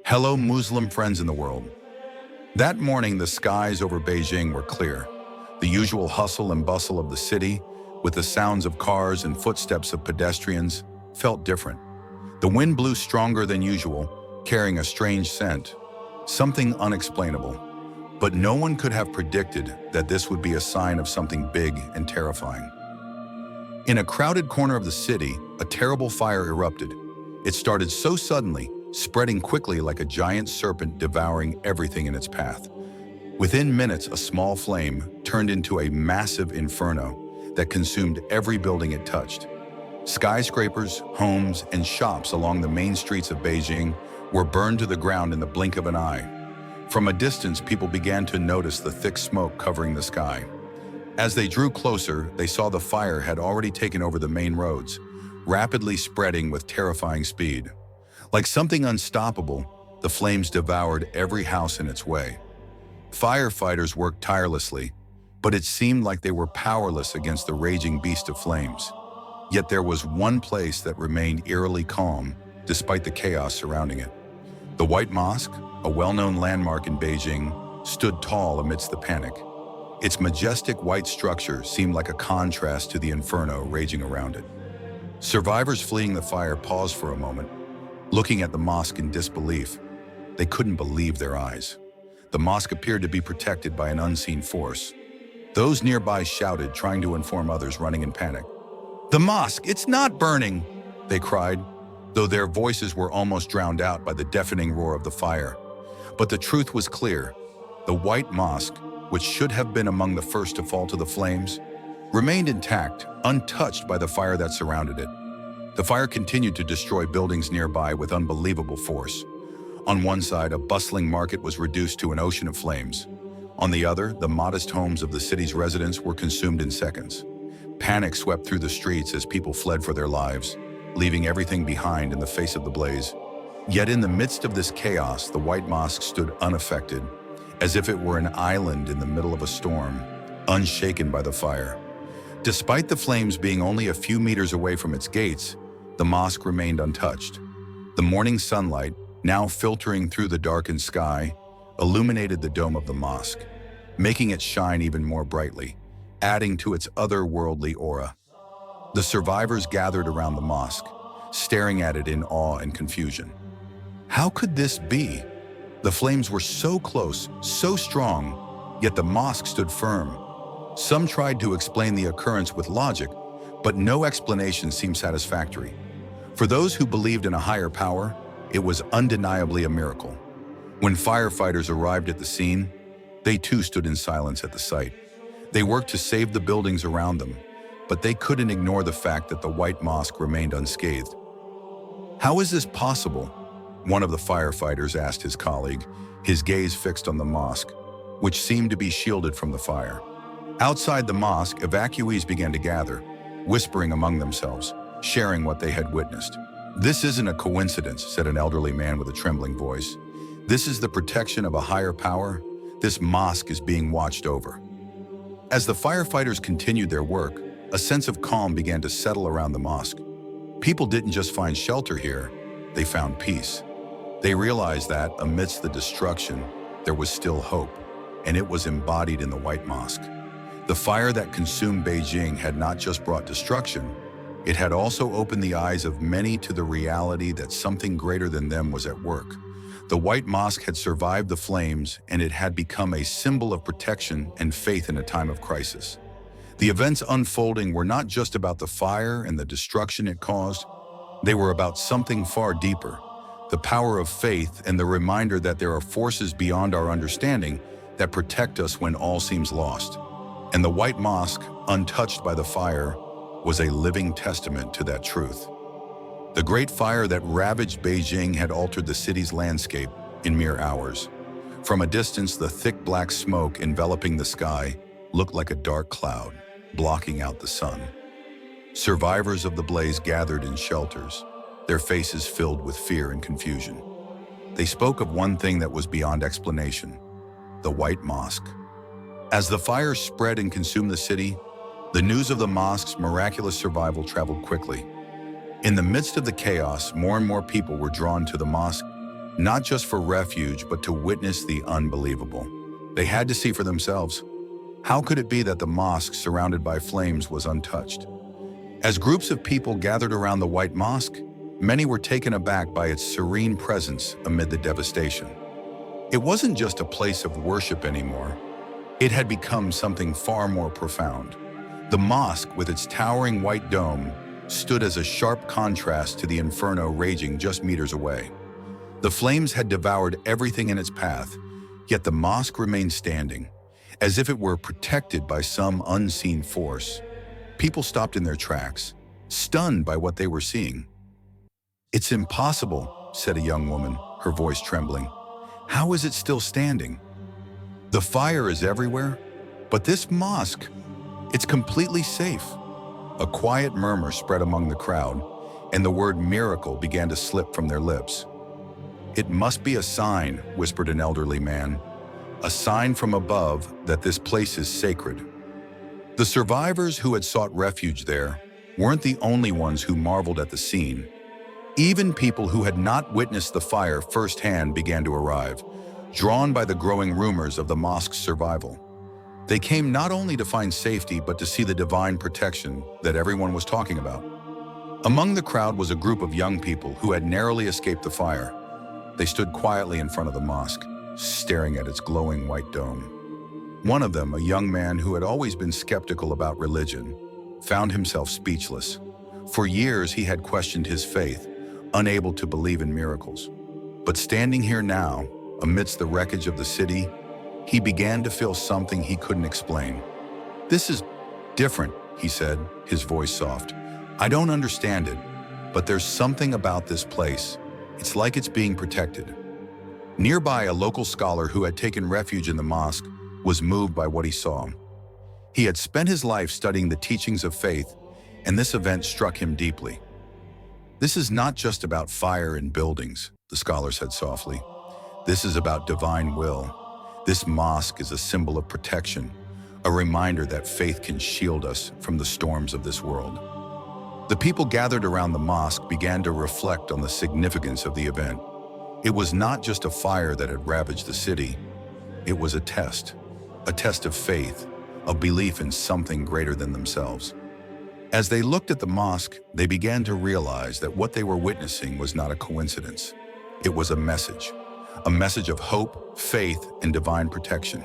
Hello, Muslim friends in the world. That morning, the skies over Beijing were clear. The usual hustle and bustle of the city, with the sounds of cars and footsteps of pedestrians, felt different. The wind blew stronger than usual, carrying a strange scent, something unexplainable. But no one could have predicted that this would be a sign of something big and terrifying. In a crowded corner of the city, a terrible fire erupted. It started so suddenly, spreading quickly like a giant serpent devouring everything in its path. Within minutes, a small flame turned into a massive inferno that consumed every building it touched. Skyscrapers, homes, and shops along the main streets of Beijing were burned to the ground in the blink of an eye. From a distance, people began to notice the thick smoke covering the sky. As they drew closer, they saw the fire had already taken over the main roads, rapidly spreading with terrifying speed. Like something unstoppable, the flames devoured every house in its way. Firefighters worked tirelessly, but it seemed like they were powerless against the raging beast of flames. Yet there was one place that remained eerily calm, despite the chaos surrounding it. The White Mosque, a well-known landmark in Beijing, stood tall amidst the panic. Its majestic white structure seemed like a contrast to the inferno raging around it. Survivors fleeing the fire paused for a moment, looking at the mosque in disbelief. They couldn't believe their eyes. The mosque appeared to be protected by an unseen force. Those nearby shouted, trying to inform others running in panic. "The mosque, it's not burning!" they cried, though their voices were almost drowned out by the deafening roar of the fire. But the truth was clear. The White Mosque, which should have been among the first to fall to the flames, remained intact, untouched by the fire that surrounded it. The fire continued to destroy buildings nearby with unbelievable force. On one side, a bustling market was reduced to an ocean of flames. On the other, the modest homes of the city's residents were consumed in seconds. Panic swept through the streets as people fled for their lives, leaving everything behind in the face of the blaze. Yet in the midst of this chaos, the White Mosque stood unaffected, as if it were an island in the middle of a storm, unshaken by the fire. Despite the flames being only a few meters away from its gates, the mosque remained untouched. The morning sunlight, now filtering through the darkened sky, illuminated the dome of the mosque, making it shine even more brightly, adding to its otherworldly aura. The survivors gathered around the mosque, staring at it in awe and confusion. How could this be? The flames were so close, so strong, yet the mosque stood firm. Some tried to explain the occurrence with logic, but no explanation seemed satisfactory. For those who believed in a higher power, it was undeniably a miracle. When firefighters arrived at the scene, they too stood in silence at the sight. They worked to save the buildings around them, but they couldn't ignore the fact that the White Mosque remained unscathed. "How is this possible?" one of the firefighters asked his colleague, his gaze fixed on the mosque, which seemed to be shielded from the fire. Outside the mosque, evacuees began to gather, whispering among themselves, sharing what they had witnessed. "This isn't a coincidence," said an elderly man with a trembling voice. "This is the protection of a higher power. This mosque is being watched over." As the firefighters continued their work, a sense of calm began to settle around the mosque. People didn't just find shelter here, they found peace. They realized that, amidst the destruction, there was still hope, and it was embodied in the White Mosque. The fire that consumed Beijing had not just brought destruction, it had also opened the eyes of many to the reality that something greater than them was at work. The White Mosque had survived the flames, and it had become a symbol of protection and faith in a time of crisis. The events unfolding were not just about the fire and the destruction it caused. They were about something far deeper, the power of faith and the reminder that there are forces beyond our understanding that protect us when all seems lost. And the White Mosque, untouched by the fire, was a living testament to that truth. The great fire that ravaged Beijing had altered the city's landscape in mere hours. From a distance, the thick black smoke enveloping the sky looked like a dark cloud, blocking out the sun. Survivors of the blaze gathered in shelters, their faces filled with fear and confusion. They spoke of one thing that was beyond explanation: the White Mosque. As the fire spread and consumed the city, the news of the mosque's miraculous survival traveled quickly. In the midst of the chaos, more and more people were drawn to the mosque, not just for refuge, but to witness the unbelievable. They had to see for themselves. How could it be that the mosque surrounded by flames was untouched? As groups of people gathered around the White Mosque, many were taken aback by its serene presence amid the devastation. It wasn't just a place of worship anymore. It had become something far more profound. The mosque, with its towering white dome, stood as a sharp contrast to the inferno raging just meters away. The flames had devoured everything in its path, yet the mosque remained standing, as if it were protected by some unseen force. People stopped in their tracks, stunned by what they were seeing. "It's impossible," said a young woman, her voice trembling. "How is it still standing? The fire is everywhere, but this mosque, it's completely safe." A quiet murmur spread among the crowd, and the word miracle began to slip from their lips. "It must be a sign," whispered an elderly man, "a sign from above that this place is sacred." The survivors who had sought refuge there weren't the only ones who marveled at the scene. Even people who had not witnessed the fire firsthand began to arrive, drawn by the growing rumors of the mosque's survival. They came not only to find safety, but to see the divine protection that everyone was talking about. Among the crowd was a group of young people who had narrowly escaped the fire. They stood quietly in front of the mosque, staring at its glowing white dome. One of them, a young man who had always been skeptical about religion, found himself speechless. For years he had questioned his faith, unable to believe in miracles. But standing here now, amidst the wreckage of the city, he began to feel something he couldn't explain. "This is different," he said, his voice soft. "I don't understand it, but there's something about this place. It's like it's being protected." Nearby, a local scholar who had taken refuge in the mosque was moved by what he saw. He had spent his life studying the teachings of faith, and this event struck him deeply. "This is not just about fire and buildings," the scholar said softly. "This is about divine will. This mosque is a symbol of protection, a reminder that faith can shield us from the storms of this world." The people gathered around the mosque began to reflect on the significance of the event. It was not just a fire that had ravaged the city. It was a test of faith, of belief in something greater than themselves. As they looked at the mosque, they began to realize that what they were witnessing was not a coincidence. It was a message of hope, faith, and divine protection.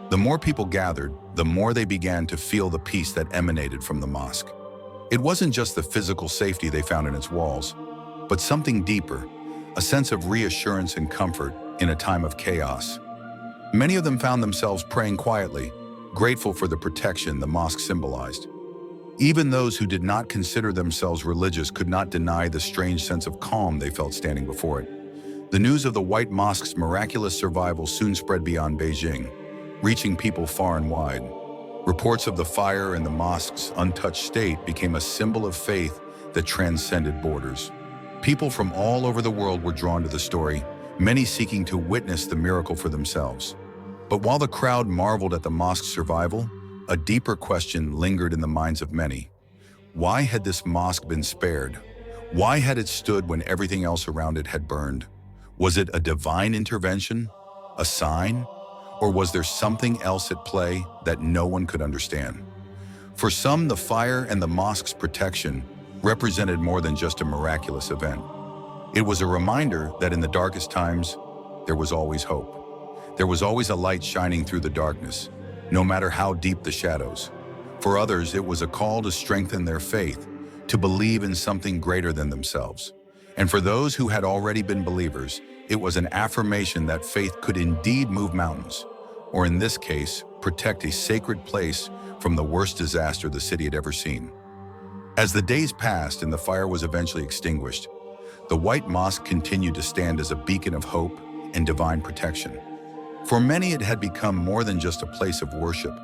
The more people gathered, the more they began to feel the peace that emanated from the mosque. It wasn't just the physical safety they found in its walls, but something deeper, a sense of reassurance and comfort in a time of chaos. Many of them found themselves praying quietly, grateful for the protection the mosque symbolized. Even those who did not consider themselves religious could not deny the strange sense of calm they felt standing before it. The news of the White Mosque's miraculous survival soon spread beyond Beijing, reaching people far and wide. Reports of the fire and the mosque's untouched state became a symbol of faith that transcended borders. People from all over the world were drawn to the story, many seeking to witness the miracle for themselves. But while the crowd marveled at the mosque's survival, a deeper question lingered in the minds of many. Why had this mosque been spared? Why had it stood when everything else around it had burned? Was it a divine intervention? A sign? Or was there something else at play that no one could understand? For some, the fire and the mosque's protection represented more than just a miraculous event. It was a reminder that in the darkest times, there was always hope. There was always a light shining through the darkness, no matter how deep the shadows. For others, it was a call to strengthen their faith, to believe in something greater than themselves. And for those who had already been believers, it was an affirmation that faith could indeed move mountains, or in this case, protect a sacred place from the worst disaster the city had ever seen. As the days passed and the fire was eventually extinguished, the White Mosque continued to stand as a beacon of hope and divine protection. For many, it had become more than just a place of worship.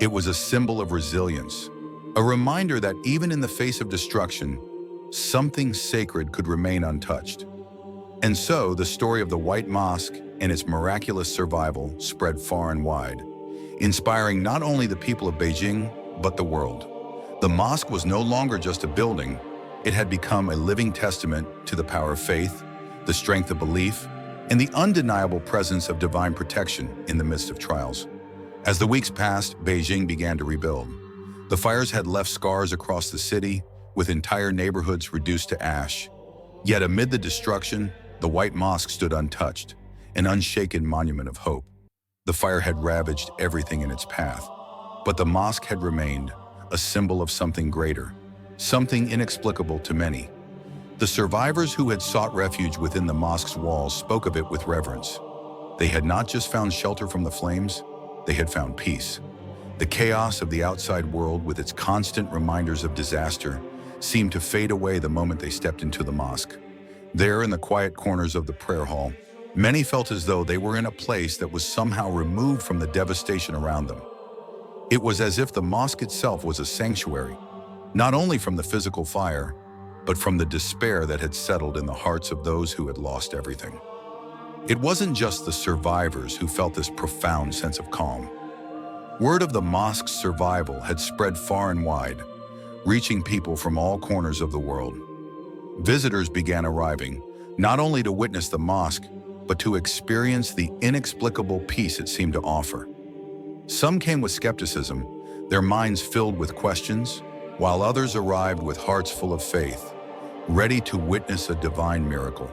It was a symbol of resilience, a reminder that even in the face of destruction, something sacred could remain untouched. And so, the story of the White Mosque and its miraculous survival spread far and wide, inspiring not only the people of Beijing, but the world. The mosque was no longer just a building. It had become a living testament to the power of faith, the strength of belief, and the undeniable presence of divine protection in the midst of trials. As the weeks passed, Beijing began to rebuild. The fires had left scars across the city, with entire neighborhoods reduced to ash. Yet amid the destruction, the White Mosque stood untouched, an unshaken monument of hope. The fire had ravaged everything in its path, but the mosque had remained, a symbol of something greater, something inexplicable to many. The survivors who had sought refuge within the mosque's walls spoke of it with reverence. They had not just found shelter from the flames, they had found peace. The chaos of the outside world, with its constant reminders of disaster, seemed to fade away the moment they stepped into the mosque. There, in the quiet corners of the prayer hall, many felt as though they were in a place that was somehow removed from the devastation around them. It was as if the mosque itself was a sanctuary, not only from the physical fire, but from the despair that had settled in the hearts of those who had lost everything. It wasn't just the survivors who felt this profound sense of calm. Word of the mosque's survival had spread far and wide, reaching people from all corners of the world. Visitors began arriving, not only to witness the mosque, but to experience the inexplicable peace it seemed to offer. Some came with skepticism, their minds filled with questions, while others arrived with hearts full of faith, ready to witness a divine miracle.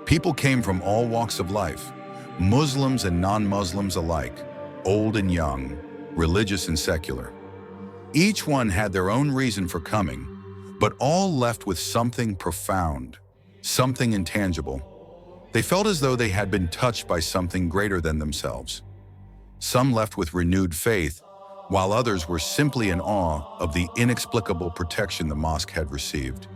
People came from all walks of life, Muslims and non-Muslims alike, old and young, religious and secular. Each one had their own reason for coming, but all left with something profound, something intangible. They felt as though they had been touched by something greater than themselves. Some left with renewed faith, while others were simply in awe of the inexplicable protection the mosque had received.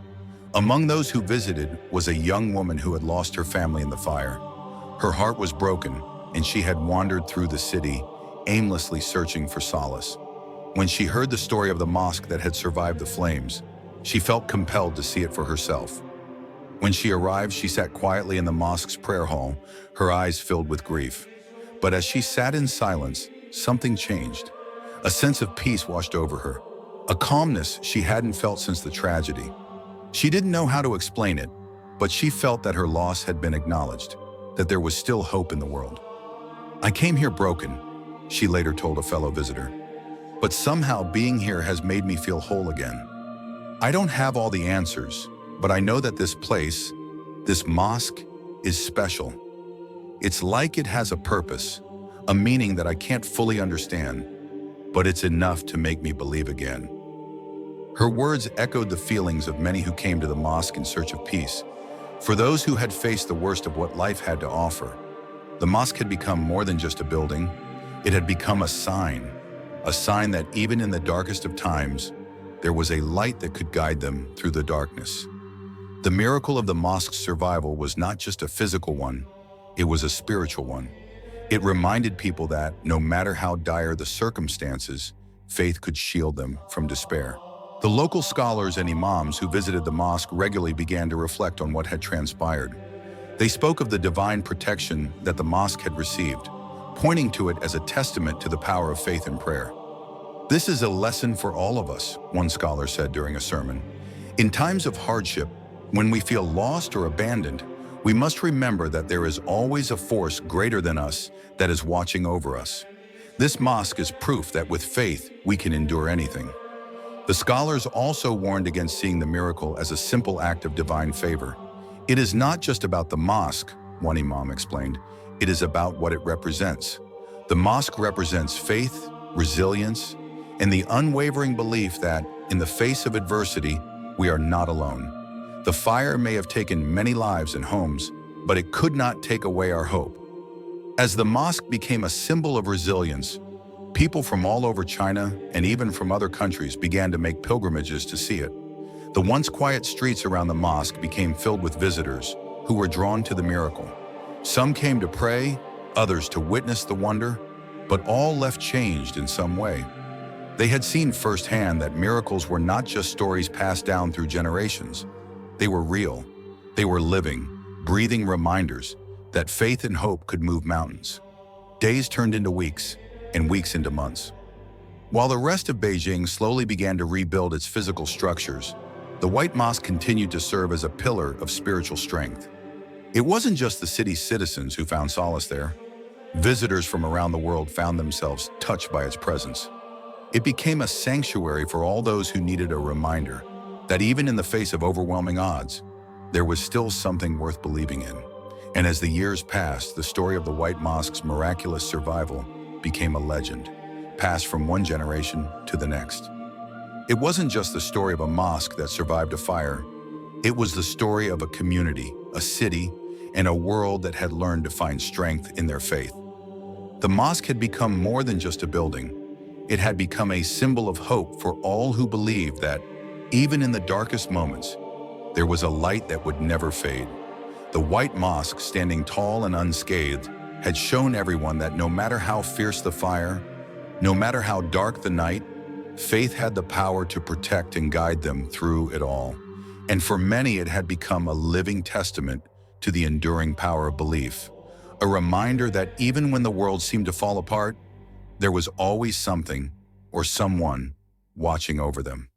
Among those who visited was a young woman who had lost her family in the fire. Her heart was broken, and she had wandered through the city, aimlessly searching for solace. When she heard the story of the mosque that had survived the flames, she felt compelled to see it for herself. When she arrived, she sat quietly in the mosque's prayer hall, her eyes filled with grief. But as she sat in silence, something changed. A sense of peace washed over her, a calmness she hadn't felt since the tragedy. She didn't know how to explain it, but she felt that her loss had been acknowledged, that there was still hope in the world. "I came here broken," she later told a fellow visitor, "but somehow being here has made me feel whole again. I don't have all the answers, but I know that this place, this mosque, is special. It's like it has a purpose, a meaning that I can't fully understand, but it's enough to make me believe again." Her words echoed the feelings of many who came to the mosque in search of peace. For those who had faced the worst of what life had to offer, the mosque had become more than just a building. It had become a sign that even in the darkest of times, there was a light that could guide them through the darkness. The miracle of the mosque's survival was not just a physical one, it was a spiritual one. It reminded people that, no matter how dire the circumstances, faith could shield them from despair. The local scholars and imams who visited the mosque regularly began to reflect on what had transpired. They spoke of the divine protection that the mosque had received, pointing to it as a testament to the power of faith and prayer. "This is a lesson for all of us," one scholar said during a sermon. "In times of hardship, when we feel lost or abandoned, we must remember that there is always a force greater than us that is watching over us. This mosque is proof that with faith, we can endure anything." The scholars also warned against seeing the miracle as a simple act of divine favor. "It is not just about the mosque," one imam explained. "It is about what it represents. The mosque represents faith, resilience, and the unwavering belief that, in the face of adversity, we are not alone. The fire may have taken many lives and homes, but it could not take away our hope." As the mosque became a symbol of resilience, people from all over China and even from other countries began to make pilgrimages to see it. The once quiet streets around the mosque became filled with visitors who were drawn to the miracle. Some came to pray, others to witness the wonder, but all left changed in some way. They had seen firsthand that miracles were not just stories passed down through generations. They were real. They were living, breathing reminders that faith and hope could move mountains. Days turned into weeks, and weeks into months. While the rest of Beijing slowly began to rebuild its physical structures, the White Mosque continued to serve as a pillar of spiritual strength. It wasn't just the city's citizens who found solace there. Visitors from around the world found themselves touched by its presence. It became a sanctuary for all those who needed a reminder that even in the face of overwhelming odds, there was still something worth believing in. And as the years passed, the story of the White Mosque's miraculous survival became a legend, passed from one generation to the next. It wasn't just the story of a mosque that survived a fire. It was the story of a community, a city, and a world that had learned to find strength in their faith. The mosque had become more than just a building. It had become a symbol of hope for all who believed that, even in the darkest moments, there was a light that would never fade. The White Mosque, standing tall and unscathed, had shown everyone that no matter how fierce the fire, no matter how dark the night, faith had the power to protect and guide them through it all. And for many, it had become a living testament to the enduring power of belief, a reminder that even when the world seemed to fall apart, there was always something or someone watching over them.